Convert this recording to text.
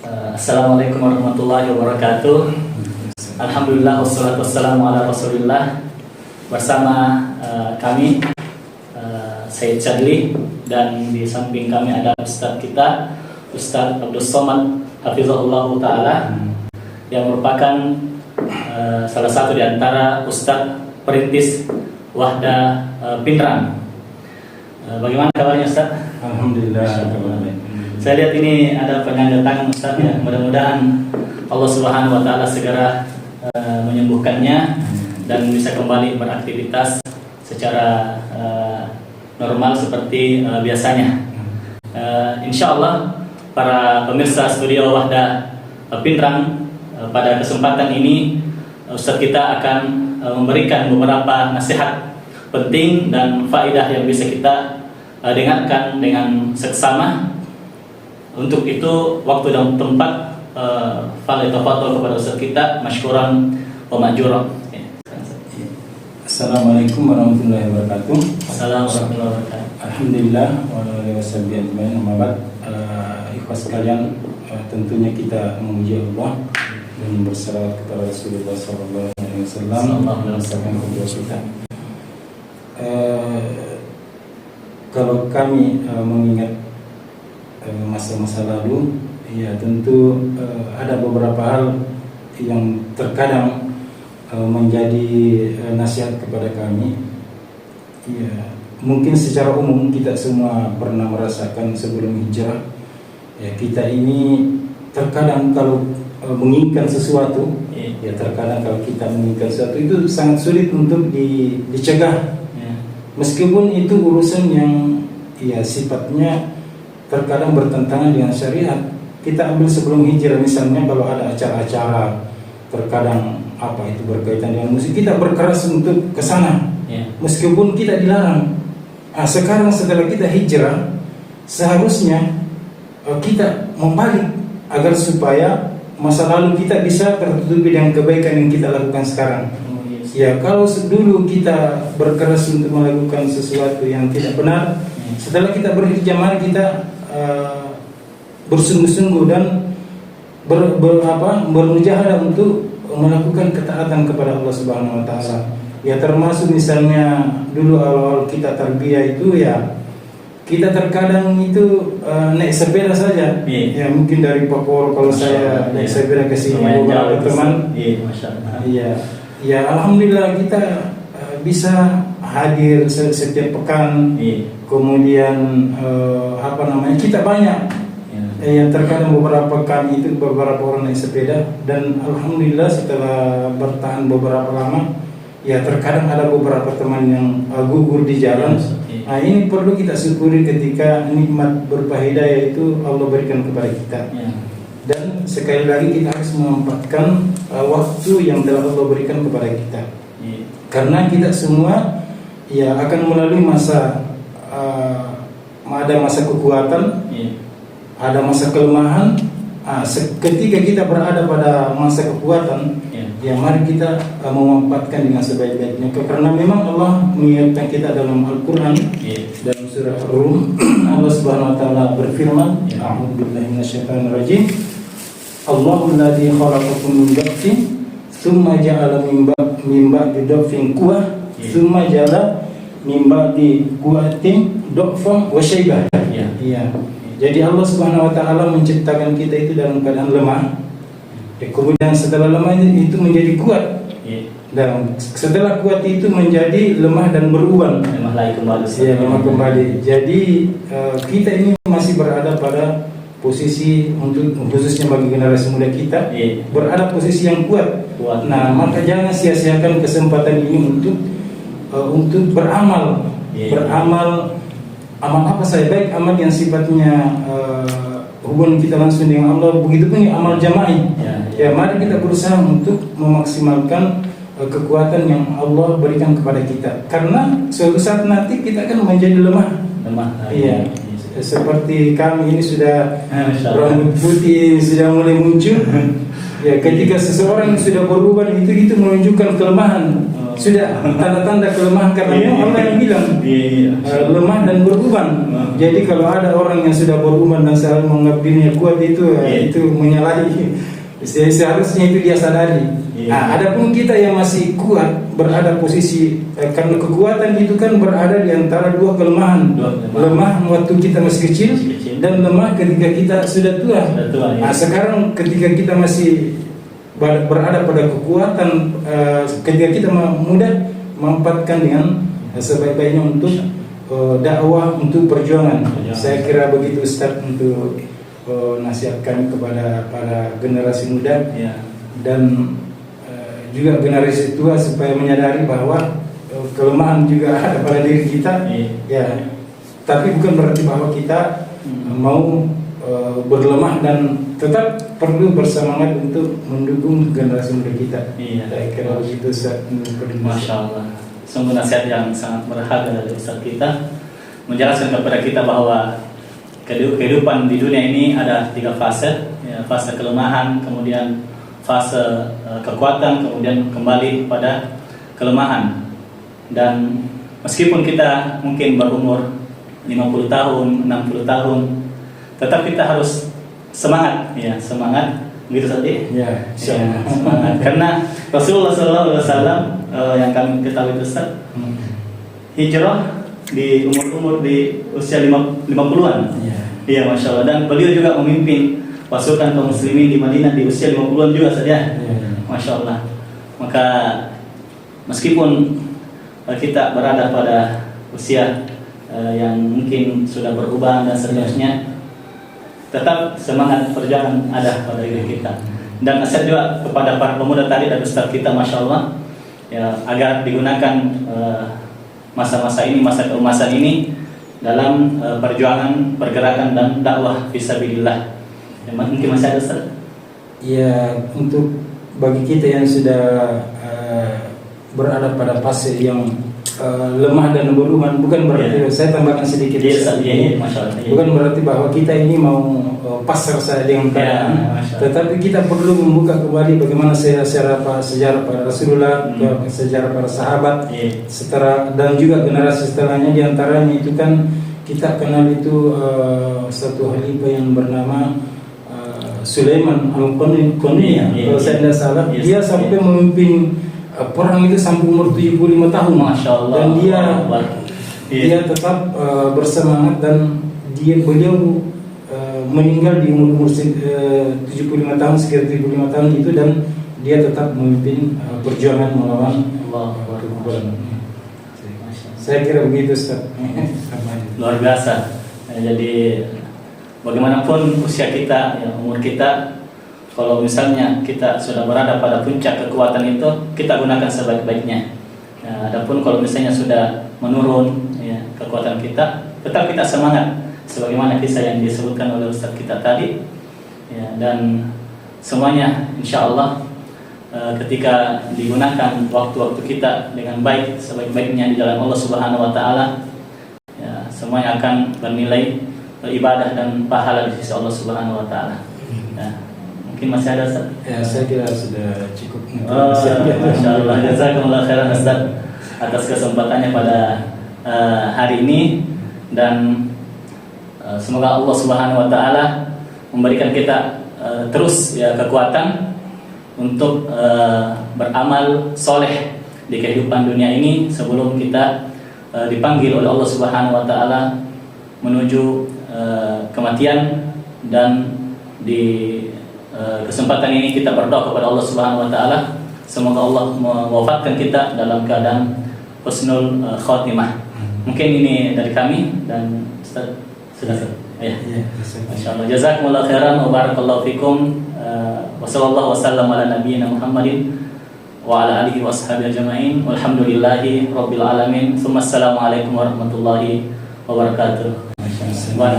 Assalamualaikum warahmatullahi wabarakatuh. Alhamdulillah wassalatu wassalamu ala Rasulillah. Bersama kami Said Chadli, dan di samping kami ada Ustadz kita, Ustadz Abdul Somad Hafizahullah Ta'ala, yang merupakan salah satu di antara Ustadz perintis Wahda Pinrang. Bagaimana kabarnya Ustadz? Alhamdulillah. Saya lihat ini ada penanda tangan Ustadz ya. Mudah-mudahan Allah Subhanahu wa Ta'ala segera menyembuhkannya dan bisa kembali beraktivitas secara normal seperti biasanya. Insya Allah para pemirsa studio Wahda Pinrang, pada kesempatan ini Ustadz kita akan memberikan beberapa nasihat penting dan faedah yang bisa kita dengarkan dengan seksama. Untuk itu waktu dan tempat falyatafadhal kepada Ustadz kita masykuran wa ma'juran. Assalamualaikum warahmatullahi wabarakatuh. Assalamualaikum warahmatullahi wabarakatuh. Alhamdulillah wa ala alihi washabihi ajmain. Ikhwas sekalian, tentunya kita memuji Allah dan bersalawat kepada Rasulullah sallallahu alaihi wasallam berdasarkan kedua kita. Kalau kami mengingat masa-masa lalu, ya tentu ada beberapa hal yang terkadang menjadi nasihat kepada kami. Ya, mungkin secara umum kita semua pernah merasakan sebelum hijrah, ya kita ini terkadang kalau menginginkan sesuatu, ya terkadang kalau kita menginginkan sesuatu itu sangat sulit untuk dicegah, meskipun itu urusan yang ya sifatnya terkadang bertentangan dengan syariat. Kita ambil sebelum hijrah misalnya, kalau ada acara-acara terkadang apa itu berkaitan dengan musik, kita berkeras untuk ke sana, meskipun kita dilarang. Sekarang setelah kita hijrah, seharusnya kita membalik agar supaya masa lalu kita bisa tertutupi dengan kebaikan yang kita lakukan sekarang. Ya, kalau dulu kita berkeras untuk melakukan sesuatu yang tidak benar, setelah kita berhijrah, mari kita bersungguh-sungguh dan bermujahadah untuk melakukan ketaatan kepada Allah Subhanahu wa Ta'ala. Ya, termasuk misalnya dulu awal kita tarbiyah itu, ya kita terkadang itu naik sepeda saja. Ya mungkin dari Papua, kalau saya naik sepeda ke sini beberapa teman. Iya. Ya, alhamdulillah kita bisa hadir setiap pekan. Kemudian kita banyak. Yang terkadang beberapa kali itu beberapa orang naik sepeda, dan alhamdulillah setelah bertahan beberapa lama, ya terkadang ada beberapa teman yang gugur di jalan. Nah, ini perlu kita syukuri ketika nikmat berupa hidayah itu Allah berikan kepada kita. Dan sekali lagi kita harus memanfaatkan waktu yang telah Allah berikan kepada kita. Karena kita semua ya akan melalui masa, ada masa kekuatan, ada masa kelemahan. Ketika kita berada pada masa kekuatan, ya mari kita memanfaatkan dengan sebaik-baiknya. Karena memang Allah mengingatkan kita dalam Al-Quran, dalam surah Ar-Rum. Allah Subhanahu wa Ta'ala berfirman, A'udzubillahi minasyaitonir rajim. Allahul ladzi khalaqakum min dha'fin tsumma ja'ala min ba'di dha'fin quwwah tsumma ja'ala min ba'di quwwatin dha'fan wa syaibah. Jadi Allah Subhanahu wa Ta'ala menciptakan kita itu dalam keadaan lemah, kemudian setelah lemah itu menjadi kuat, dan setelah kuat itu menjadi lemah dan berubah, lemah kembali. Jadi kita ini masih berada pada posisi, untuk khususnya bagi generasi muda kita, berada posisi yang kuat. Nah, maka jangan sia-siakan kesempatan ini untuk beramal. Amal apa saja, baik amal yang sifatnya hubungan kita langsung dengan Allah, begitu pun amal jama'i. Ya, mari kita berusaha untuk memaksimalkan kekuatan yang Allah berikan kepada kita, karena suatu saat nanti kita akan menjadi lemah. Iya. Seperti kami ini sudah rambut putih sudah mulai muncul. Ya, ketika seseorang sudah berubah itu menunjukkan kelemahan. sudah tanda-tanda kelemahan karena memang Allah yang bilang lemah dan berbeban. Jadi kalau ada orang yang sudah berbeban dan selalu menganggap dirinya kuat itu menyalahi. Seharusnya itu dia sadari. Adapun kita yang masih kuat berada posisi karena kekuatan itu kan berada di antara dua kelemahan. Lemah waktu kita masih kecil dan lemah ketika kita sudah tua. Sekarang ketika kita masih berada pada kekuatan, ketika kita muda memanfaatkan dengan sebaik-baiknya untuk dakwah, untuk perjuangan. Saya kira begitu Ustaz untuk nasihat kami kepada para generasi muda dan juga generasi tua supaya menyadari bahwa kelemahan juga ada pada diri kita. Tapi bukan berarti bahwa kita mau berlemah dan tetap perlu bersemangat untuk mendukung generasi muda kita. Saya kira begitu Ustaz. Masya Allah, sungguh nasihat yang sangat berharga dari Ustaz kita, menjelaskan kepada kita bahwa kehidupan di dunia ini ada 3 fase, fase kelemahan, kemudian fase kekuatan, kemudian kembali pada kelemahan. Dan meskipun kita mungkin berumur 50 tahun, 60 tahun, tetap kita harus semangat, semangat, begitu tadi. Semangat. Karena Rasulullah SAW yang kami ketahui itu Ustaz, hijrah di umur di usia 50-an. Iya, Masya Allah. Dan beliau juga memimpin pasukan kaum muslimin di Madinah di usia 50-an juga saja. Masya Allah. Maka meskipun kita berada pada usia yang mungkin sudah berubah dan seterusnya, tetap semangat perjuangan ada pada diri kita. Dan nasihat juga kepada para pemuda tadi dan Ustaz kita, Masya Allah, agar digunakan masa-masa ini, masa keemasan ini dalam perjuangan, pergerakan dan dakwah fisabilillah. Mungkin masih ada Ustaz? Ya, untuk bagi kita yang sudah berada pada fase yang lemah dan berubah, bukan berarti saya tambahkan sedikit. Bukan berarti bahwa kita ini mau pasrah saja dengan keadaan, tetapi kita perlu membuka kembali bagaimana sejarah para Rasulullah, sejarah para sahabat, dan juga generasi setelahnya. Di antaranya itu kan kita kenal itu satu khalifah yang bernama Sulaiman Al-Quni, kalau saya tidak salah. Dia sampai memimpin perang itu sampai umur 75 tahun. Masya Allah. Dan dia tetap bersemangat, dan beliau meninggal di umur 75 tahun, sekitar 75 tahun itu, dan dia tetap memimpin perjuangan melawan kekufuran. Saya kira begitu Ustaz. Luar biasa. Jadi bagaimanapun usia kita, umur kita, kalau misalnya kita sudah berada pada puncak kekuatan itu, kita gunakan sebaik-baiknya. Adapun kalau misalnya sudah menurun kekuatan kita, tetap kita semangat sebagaimana kisah yang disebutkan oleh Ustaz kita tadi. Dan semuanya insya Allah ketika digunakan waktu-waktu kita dengan baik, sebaik-baiknya di jalan Allah Subhanahu Wa Taala, semuanya akan bernilai ibadah dan pahala di sisi Allah Subhanahu Wa Taala. Mungkin masih ada Ustaz? Saya kira sudah cukup. Masya Allah, jazakumullah khairan Ustaz atas kesempatannya pada hari ini, dan semoga Allah Subhanahu Wa Taala memberikan kita terus kekuatan untuk beramal soleh di kehidupan dunia ini sebelum kita dipanggil oleh Allah Subhanahu Wa Taala menuju kematian. Dan di kesempatan ini kita berdoa kepada Allah Subhanahu Wa Taala, semoga Allah mewafatkan kita dalam keadaan husnul khotimah. Mungkin ini dari kami, dan Ustaz sudah Masya Allah. Jazakumullah khairan wa barakallahu fikum. Wa sallallahu wasallam ala nabiyyina Muhammadin wa ala alihi wa ashabihi ajma'in. Walhamdulillahi rabbil alamin. Assalamualaikum warahmatullahi wabarakatuh. Wa